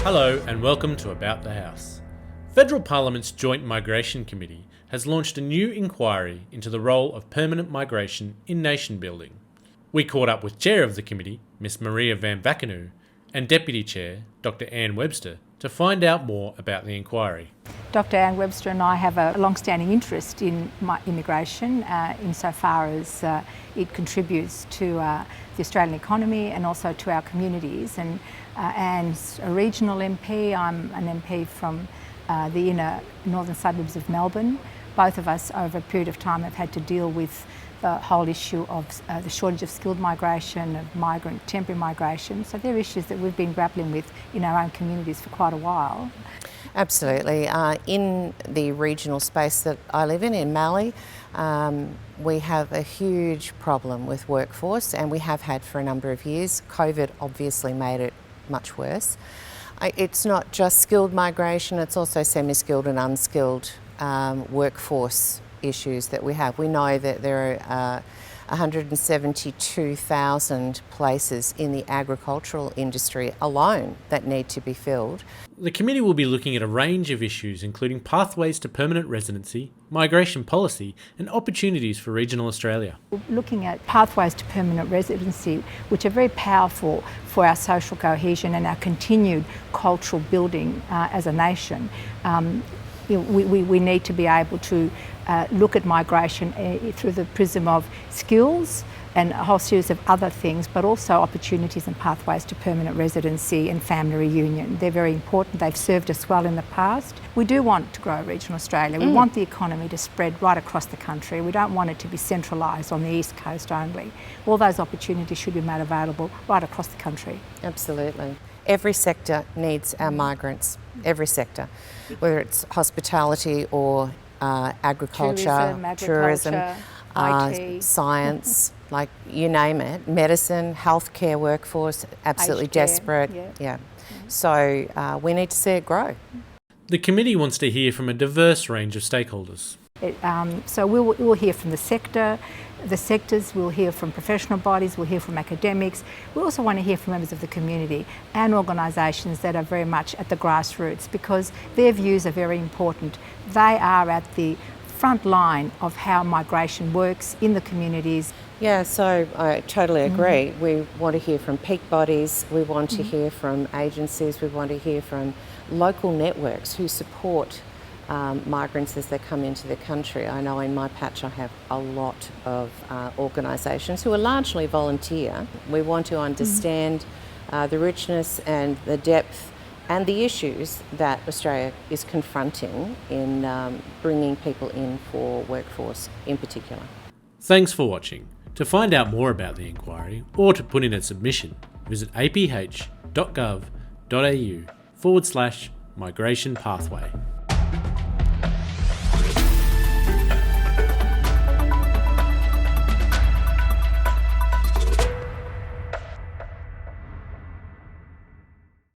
Hello and welcome to About the House. Federal Parliament's Joint Migration Committee has launched a new inquiry into the role of permanent migration in nation building. We caught up with Chair of the committee, Ms Maria Vamvakinou, and Deputy Chair, Dr Anne Webster, to find out more about the inquiry. Dr Anne Webster and I have a long-standing interest in immigration insofar as it contributes to the Australian economy and also to our communities. And Anne's a regional MP, I'm an MP from the inner northern suburbs of Melbourne. Both of us over a period of time have had to deal with the whole issue of the shortage of skilled migration, of migrant temporary migration. So they're issues that we've been grappling with in our own communities for quite a while. Absolutely. In the regional space that I live in Mallee, we have a huge problem with workforce, and we have had for a number of years. COVID obviously made it much worse. It's not just skilled migration, it's also semi-skilled and unskilled workforce issues that we have. We know that there are 172,000 places in the agricultural industry alone that need to be filled. The committee will be looking at a range of issues including pathways to permanent residency, migration policy and opportunities for regional Australia. Looking at pathways to permanent residency, which are very powerful for our social cohesion and our continued cultural building as a nation. We need to be able to look at migration through the prism of skills and a whole series of other things, but also opportunities and pathways to permanent residency and family reunion. They're very important. They've served us well in the past. We do want to grow regional Australia. We want the economy to spread right across the country. We don't want it to be centralised on the East Coast only. All those opportunities should be made available right across the country. Absolutely. Every sector needs our migrants, every sector, whether it's hospitality or agriculture, tourism, IT. science, like you name it, medicine, healthcare workforce, absolutely Aged care, desperate. yeah. So we need to see it grow. The committee wants to hear from a diverse range of stakeholders. So we'll hear from the sectors, we'll hear from professional bodies, we'll hear from academics. We also want to hear from members of the community and organisations that are very much at the grassroots, because their views are very important. They are at the front line of how migration works in the communities. Yeah, so I totally agree. We want to hear from peak bodies, we want to hear from agencies, we want to hear from local networks who support migrants as they come into the country. I know in my patch I have a lot of organisations who are largely volunteer. We want to understand the richness and the depth and the issues that Australia is confronting in bringing people in for workforce in particular. Thanks for watching. To find out more about the inquiry or to put in a submission, visit aph.gov.au/migration pathway.